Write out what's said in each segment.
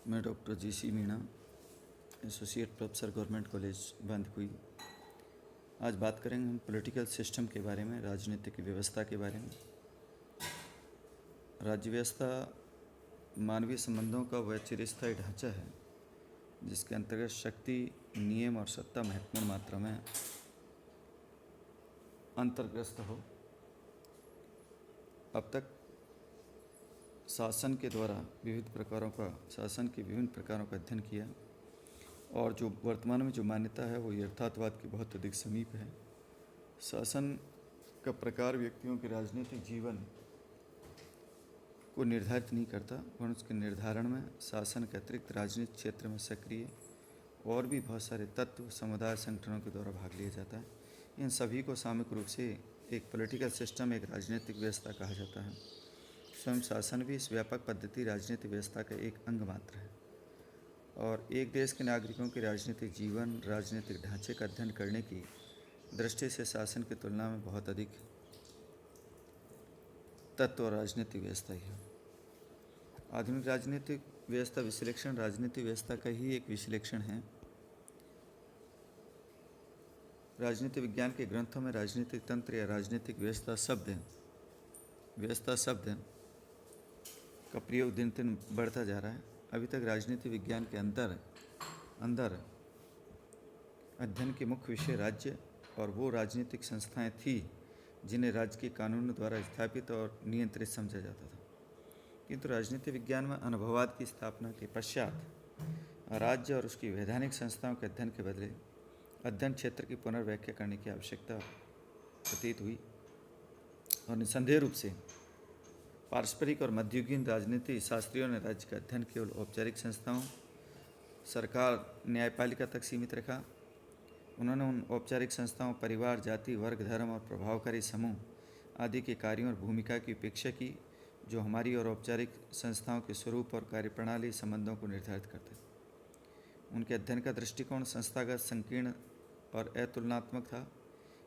मैं doctor GC. Meena, associate professor government college Bandikui. आज बात करेंगे हम पॉलिटिकल सिस्टम के बारे में, राजनीतिक व्यवस्था के बारे में। राज्य व्यवस्था मानवीय संबंधों का वह चिरस्थायी ढांचा है जिसके अंतर्गत शक्ति, नियम और सत्ता महत्वपूर्ण मात्रा में अंतर्ग्रस्त हो। अब तक शासन के विभिन्न प्रकारों का अध्ययन किया और जो वर्तमान में जो मान्यता है वो यथार्थवाद के बहुत अधिक समीप है। शासन का प्रकार व्यक्तियों के राजनीतिक जीवन को निर्धारित नहीं करता, वरन उसके निर्धारण में शासन के अतिरिक्त राजनीतिक क्षेत्र में सक्रिय और भी बहुत सारे तत्व, समुदाय, संगठनों के द्वारा भाग लिया जाता है। इन सभी को सामूहिक रूप से एक पॉलिटिकल सिस्टम, एक राजनीतिक व्यवस्था कहा जाता है। स्वयं शासन भी इस व्यापक पद्धति राजनीतिक व्यवस्था का एक अंग मात्र है और एक देश के नागरिकों के राजनीतिक जीवन, राजनीतिक ढांचे का अध्ययन करने की दृष्टि से शासन की तुलना में बहुत अधिक तत्व और राजनीतिक व्यवस्था ही है। आधुनिक राजनीतिक व्यवस्था विश्लेषण राजनीतिक व्यवस्था का ही एक विश्लेषण है। राजनीतिक विज्ञान के ग्रंथों में राजनीतिक तंत्र या राजनीतिक व्यवस्था शब्द का प्रयोग दिन दिन बढ़ता जा रहा है। अभी तक राजनीतिक विज्ञान के अंदर अध्ययन के मुख्य विषय राज्य और वो राजनीतिक संस्थाएं थी जिन्हें राज्य के कानूनों द्वारा स्थापित और नियंत्रित समझा जाता था। किंतु राजनीतिक विज्ञान में अनुभववाद की स्थापना के पश्चात राज्य और उसकी वैधानिक संस्थाओं के अध्ययन के बदले अध्ययन क्षेत्र की पुनर्व्याख्या करने की आवश्यकता प्रतीत हुई और निसंदेह रूप से पारस्परिक और मध्ययुगीन राजनीति शास्त्रियों ने राज्य का अध्ययन केवल औपचारिक संस्थाओं, सरकार, न्यायपालिका तक सीमित रखा। उन्होंने उन औपचारिक संस्थाओं, परिवार, जाति, वर्ग, धर्म और प्रभावकारी समूह आदि के कार्यों और भूमिका की उपेक्षा की जो हमारी और औपचारिक संस्थाओं के स्वरूप और कार्यप्रणाली संबंधों को निर्धारित करते। उनके अध्ययन का दृष्टिकोण संस्थागत, संकीर्ण और अतुलनात्मक था।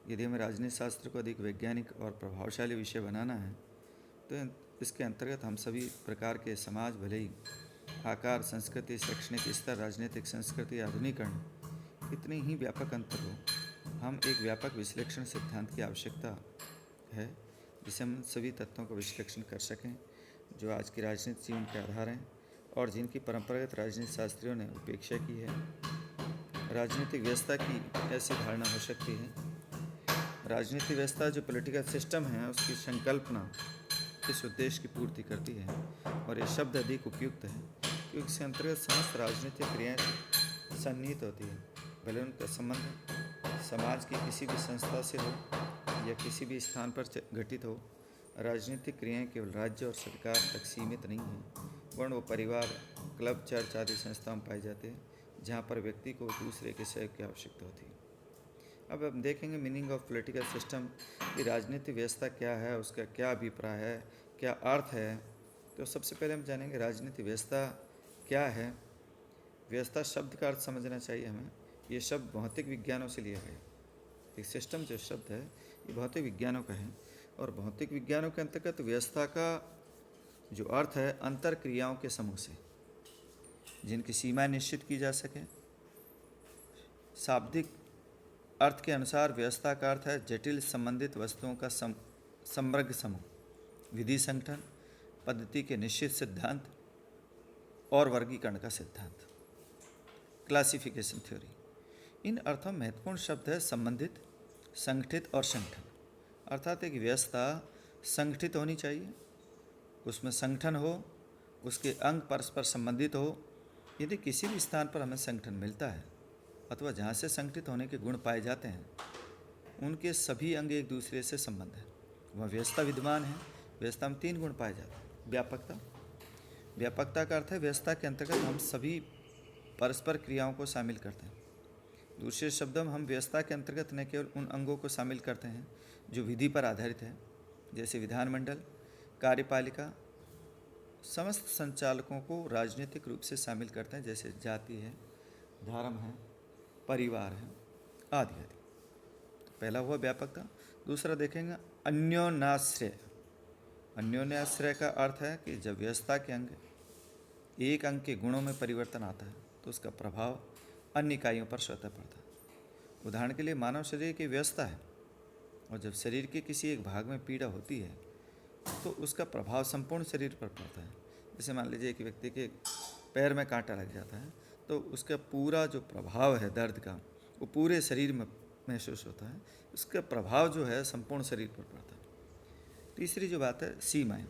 यदि हमें राजनीति शास्त्र को अधिक वैज्ञानिक और प्रभावशाली विषय बनाना है तो इसके अंतर्गत हम सभी प्रकार के समाज, भले ही आकार, संस्कृति, शैक्षणिक स्तर, राजनीतिक संस्कृति, आधुनिकीकरण इतने ही व्यापक अंतर हो, हम एक व्यापक विश्लेषण सिद्धांत की आवश्यकता है जिसे हम सभी तत्वों का विश्लेषण कर सकें जो आज की राजनीतिक जीवन के आधार हैं और जिनकी परंपरागत राजनीति शास्त्रियों ने उपेक्षा की है। राजनीतिक व्यवस्था की ऐसी धारणा हो सकती है। राजनीतिक व्यवस्था जो पॉलिटिकल सिस्टम है उसकी संकल्पना इस उद्देश्य की पूर्ति करती है और ये शब्द अधिक उपयुक्त है क्योंकि इसके अंतर्गत समस्त राजनीतिक क्रियाएं सन्निहित होती है, भले उनका संबंध समाज की किसी भी संस्था से हो या किसी भी स्थान पर घटित हो। राजनीतिक क्रियाएं केवल राज्य और सरकार तक सीमित नहीं हैं, वरन वो परिवार, क्लब, चर्च आदि संस्थाओं में पाए जाते हैं जहाँ पर व्यक्ति को दूसरे के सहयोग की आवश्यकता होती है। अब हम देखेंगे मीनिंग ऑफ पॉलिटिकल सिस्टम की राजनीतिक व्यवस्था क्या है, उसका क्या अभिप्राय है, क्या अर्थ है। तो सबसे पहले हम जानेंगे राजनीतिक व्यवस्था क्या है। व्यवस्था शब्द का अर्थ समझना चाहिए हमें। ये शब्द भौतिक विज्ञानों से लिया गया। एक सिस्टम जो शब्द है ये भौतिक विज्ञानों का है और भौतिक विज्ञानों के अंतर्गत व्यवस्था का जो अर्थ है अंतर क्रियाओं के समूह से जिनकी सीमाएं निश्चित की जा सके। शाब्दिक अर्थ के अनुसार व्यवस्था का अर्थ है जटिल संबंधित वस्तुओं का समग्र समूह, विधि, संगठन, पद्धति के निश्चित सिद्धांत और वर्गीकरण का सिद्धांत, क्लासिफिकेशन थ्योरी। इन अर्थों में महत्वपूर्ण शब्द है संबंधित, संगठित और संगठन। अर्थात एक व्यवस्था संगठित होनी चाहिए, उसमें संगठन हो, उसके अंग परस्पर संबंधित हो। यदि किसी भी स्थान पर हमें संगठन मिलता है अथवा जहाँ से संगठित होने के गुण पाए जाते हैं उनके सभी अंग एक दूसरे से संबंध है, वह व्यवस्था विद्यमान है। व्यवस्था में 3 गुण पाए जाते हैं। व्यापकता का अर्थ है व्यवस्था के अंतर्गत हम सभी परस्पर क्रियाओं को शामिल करते हैं। दूसरे शब्दों में हम व्यवस्था के अंतर्गत न केवल उन अंगों को शामिल करते हैं जो विधि पर आधारित है, जैसे विधानमंडल, कार्यपालिका, समस्त संचालकों को राजनीतिक रूप से शामिल करते हैं, जैसे जाति है, धर्म है, परिवार है आदि आदि। तो पहला हुआ व्यापकता। दूसरा देखेंगे अन्योन्याश्रय। अन्योन्याश्रय का अर्थ है कि जब व्यवस्था के अंग एक अंग के गुणों में परिवर्तन आता है तो उसका प्रभाव अन्य इकाइयों पर स्वतः पड़ता है। उदाहरण के लिए मानव शरीर की व्यवस्था है, और जब शरीर के किसी एक भाग में पीड़ा होती है तो उसका प्रभाव संपूर्ण शरीर पर पड़ता है। जैसे मान लीजिए एक व्यक्ति के पैर में कांटा लग जाता है तो उसका पूरा जो प्रभाव है दर्द का वो पूरे शरीर में महसूस होता है, उसका प्रभाव जो है संपूर्ण शरीर पर पड़ता है। तीसरी जो बात है सीमाएं।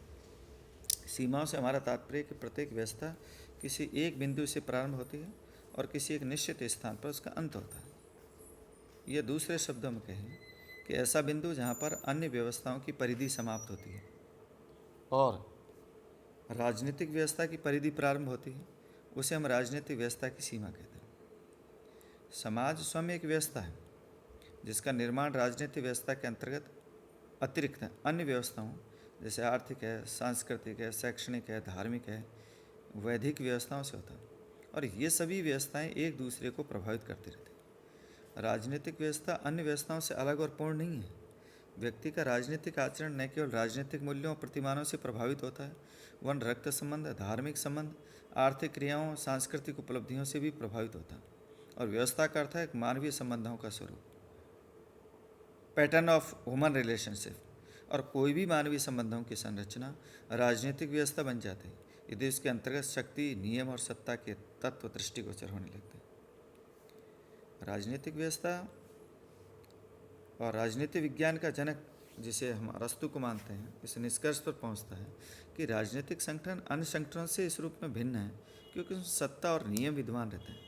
सीमाओं से हमारा तात्पर्य कि प्रत्येक व्यवस्था किसी एक बिंदु से प्रारंभ होती है और किसी एक निश्चित स्थान पर उसका अंत होता है। यह दूसरे शब्दों में कहें कि ऐसा बिंदु जहाँ पर अन्य व्यवस्थाओं की परिधि समाप्त होती है और राजनीतिक व्यवस्था की परिधि प्रारंभ होती है, उसे हम राजनीतिक व्यवस्था की सीमा कहते हैं। समाज स्वयं एक व्यवस्था है जिसका निर्माण राजनीतिक व्यवस्था के अंतर्गत अतिरिक्त अन्य व्यवस्थाओं जैसे आर्थिक है, सांस्कृतिक है, शैक्षणिक है, धार्मिक है, वैधिक व्यवस्थाओं से होता है, और ये सभी व्यवस्थाएं एक दूसरे को प्रभावित करती रहती हैं। राजनीतिक व्यवस्था अन्य व्यवस्थाओं से अलग और पूर्ण नहीं है। व्यक्ति का राजनीतिक आचरण न केवल राजनीतिक मूल्यों और प्रतिमानों से प्रभावित होता है, वह रक्त संबंध, धार्मिक संबंध, आर्थिक क्रियाओं, सांस्कृतिक उपलब्धियों से भी प्रभावित होता है। और व्यवस्था का अर्थ है मानवीय संबंधों का स्वरूप, पैटर्न ऑफ ह्यूमन रिलेशनशिप। और कोई भी मानवीय संबंधों की संरचना राजनीतिक व्यवस्था बन जाती है यदि उसके अंतर्गत शक्ति, नियम और सत्ता के तत्व दृष्टिगोचर होने लगते हैं। राजनीतिक व्यवस्था और राजनीतिक विज्ञान का जनक जिसे हम अरस्तु को मानते हैं इस निष्कर्ष पर पहुंचता है कि राजनीतिक संगठन अन्य संगठनों से इस रूप में भिन्न है क्योंकि उसमें सत्ता और नियम विद्यमान रहते हैं,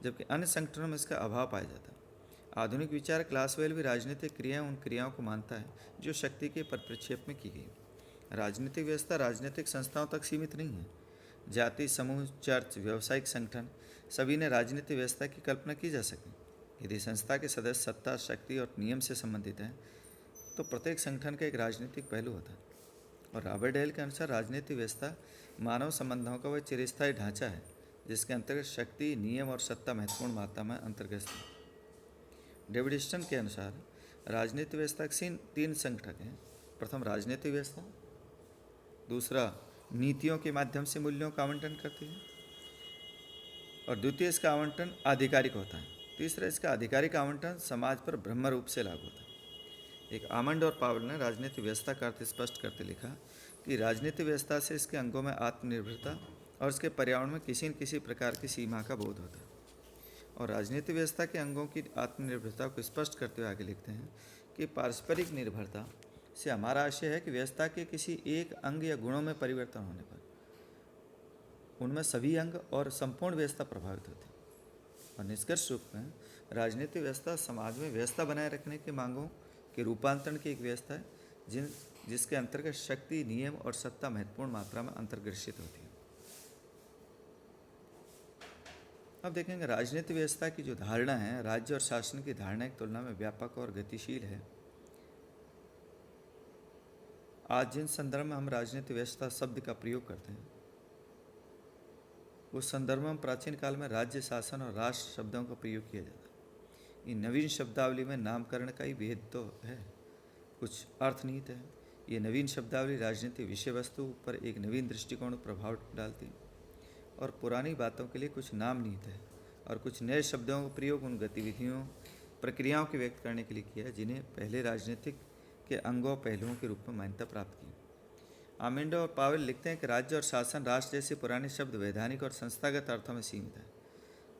जबकि अन्य संगठनों में इसका अभाव पाया जाता है। आधुनिक विचार क्लासवेल भी राजनीतिक क्रियाएं उन क्रियाओं को मानता है जो शक्ति के परिप्रेक्ष्य में की गई। राजनीतिक व्यवस्था राजनीतिक संस्थाओं तक सीमित नहीं है। जाति, समूह, चर्च, व्यावसायिक संगठन सभी ने राजनीतिक व्यवस्था की कल्पना की जा सके। यदि संस्था के सदस्य सत्ता, शक्ति और नियम से संबंधित हैं तो प्रत्येक संगठन का एक राजनीतिक पहलू होता है। और रॉबर्ट के अनुसार राजनीतिक व्यवस्था मानव संबंधों का वह चिरस्थायी ढांचा है जिसके अंतर्गत शक्ति, नियम और सत्ता महत्वपूर्ण मात्रा में अंतर्गत है। डेविड स्टन के अनुसार राजनीतिक व्यवस्था के तीन संगठक हैं। प्रथम राजनीतिक व्यवस्था, दूसरा नीतियों के माध्यम से मूल्यों का आवंटन करती है, और द्वितीय इसका आवंटन आधिकारिक होता है। तीसरा इसका आधिकारिक आवंटन समाज पर ब्रह्म रूप से लागू होता है। एक आमंड और पावल ने राजनीतिक व्यवस्था का अर्थ स्पष्ट करते लिखा कि राजनीतिक व्यवस्था से इसके अंगों में आत्मनिर्भरता और इसके पर्यावरण में किसी न किसी प्रकार की सीमा का बोध होता है। और राजनीतिक व्यवस्था के अंगों की आत्मनिर्भरता को स्पष्ट करते हुए आगे लिखते हैं कि पारस्परिक निर्भरता से हमारा आशय है कि व्यवस्था के किसी एक अंग या गुणों में परिवर्तन होने पर उनमें सभी अंग और संपूर्ण व्यवस्था प्रभावित होती है। और निष्कर्ष रूप में राजनीतिक व्यवस्था समाज में व्यवस्था बनाए रखने की मांगों के रूपांतरण की एक व्यवस्था है जिसके अंतर्गत शक्ति, नियम और सत्ता महत्वपूर्ण मात्रा में अंतर्ग्रसित होती है। अब देखेंगे राजनीतिक व्यवस्था की जो धारणा है राज्य और शासन की धारणा की तुलना में व्यापक और गतिशील है। आज जिन संदर्भ में हम राजनीतिक व्यवस्था शब्द का प्रयोग करते हैं उस संदर्भ में प्राचीन काल में राज्य, शासन और राष्ट्र शब्दों का प्रयोग किया जाता है। इन नवीन शब्दावली में नामकरण का ही भेद तो है, कुछ अर्थनीत है। ये नवीन शब्दावली राजनीतिक विषय वस्तु पर एक नवीन दृष्टिकोण प्रभाव डालती है और पुरानी बातों के लिए कुछ नाम नीत है और कुछ नए शब्दों का प्रयोग उन गतिविधियों, प्रक्रियाओं को व्यक्त करने के लिए किया है जिन्हें पहले राजनीतिक के अंगों पहलुओं के रूप में मान्यता प्राप्त की। आमेंडो और पावेल लिखते हैं कि राज्य और शासन, राष्ट्र जैसे पुराने शब्द वैधानिक और संस्थागत अर्थों में सीमित है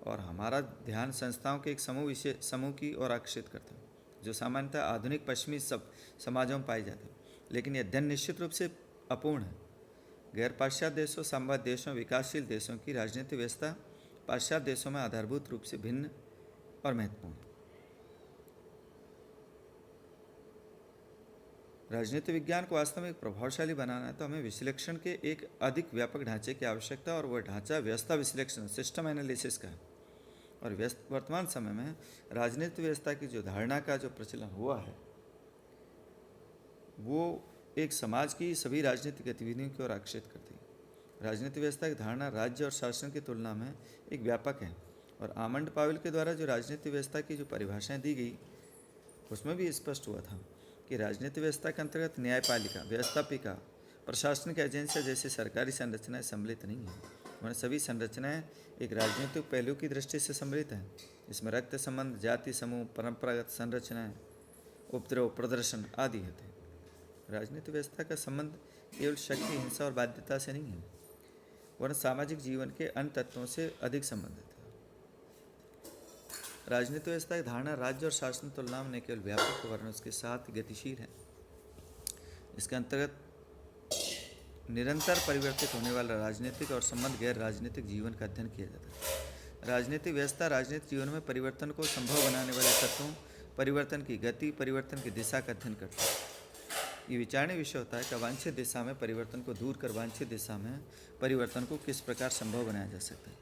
और हमारा ध्यान संस्थाओं के एक समूह की ओर आकर्षित करता है जो सामान्यतः आधुनिक पश्चिमी समाजों में पाए जाते हैं। लेकिन यह अध्ययन निश्चित रूप से अपूर्ण है। गैर पाश्चात्य देशों, संबद्ध देशों, विकासशील देशों की राजनीतिक व्यवस्था पाश्चात्य देशों में आधारभूत रूप से भिन्न और महत्वपूर्ण है। राजनीतिक विज्ञान को वास्तव में एक प्रभावशाली बनाना है तो हमें विश्लेषण के एक अधिक व्यापक ढांचे की आवश्यकता और वह ढांचा व्यवस्था विश्लेषण, सिस्टम एनालिसिस का है। और वर्तमान समय में राजनीतिक व्यवस्था की जो धारणा का जो प्रचलन हुआ है वो एक समाज की सभी राजनीतिक गतिविधियों की ओर आकर्षित करती है। राजनीतिक व्यवस्था की धारणा राज्य और शासन की तुलना में एक व्यापक है और आमंड पावेल के द्वारा जो राजनीतिक व्यवस्था की जो परिभाषाएं दी गई उसमें भी स्पष्ट हुआ था कि राजनीतिक व्यवस्था के अंतर्गत न्यायपालिका, व्यवस्थापिका, प्रशासनिक एजेंसियां जैसी सरकारी संरचनाएं सम्मिलित नहीं हैं। वह सभी संरचनाएं एक राजनीतिक पहलू की दृष्टि से समृद्ध हैं। इसमें रक्त संबंध, जाति समूह, परंपरागत संरचनाएं, उपद्रव, प्रदर्शन आदि होते हैं। राजनीतिक व्यवस्था का संबंध केवल शक्ति, हिंसा और बाध्यता से नहीं है, वरन सामाजिक जीवन के अन्य तत्वों से अधिक संबंधित है। राजनीतिक व्यवस्था की धारणा राज्य और शासन तुलना में न केवल व्यापक वरन उसके साथ गतिशील है। इसके अंतर्गत निरंतर परिवर्तित होने वाला राजनीतिक और संबंध गैर राजनीतिक जीवन का अध्ययन किया जाता है। राजनीतिक व्यवस्था राजनीतिक जीवन में परिवर्तन को संभव बनाने वाले तत्वों, परिवर्तन की गति, परिवर्तन की दिशा का अध्ययन करता है। ये विचारणीय विषय होता है कि अवांछित दिशा में परिवर्तन को दूर कर वांछित दिशा में परिवर्तन को किस प्रकार संभव बनाया जा सकता है।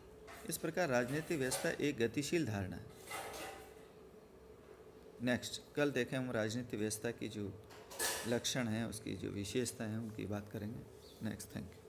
इस प्रकार राजनीतिक व्यवस्था एक गतिशील धारणा है। नेक्स्ट, कल देखें हम राजनीतिक व्यवस्था की जो लक्षण हैं, उसकी जो विशेषता हैं, उनकी बात करेंगे। Next, thank you.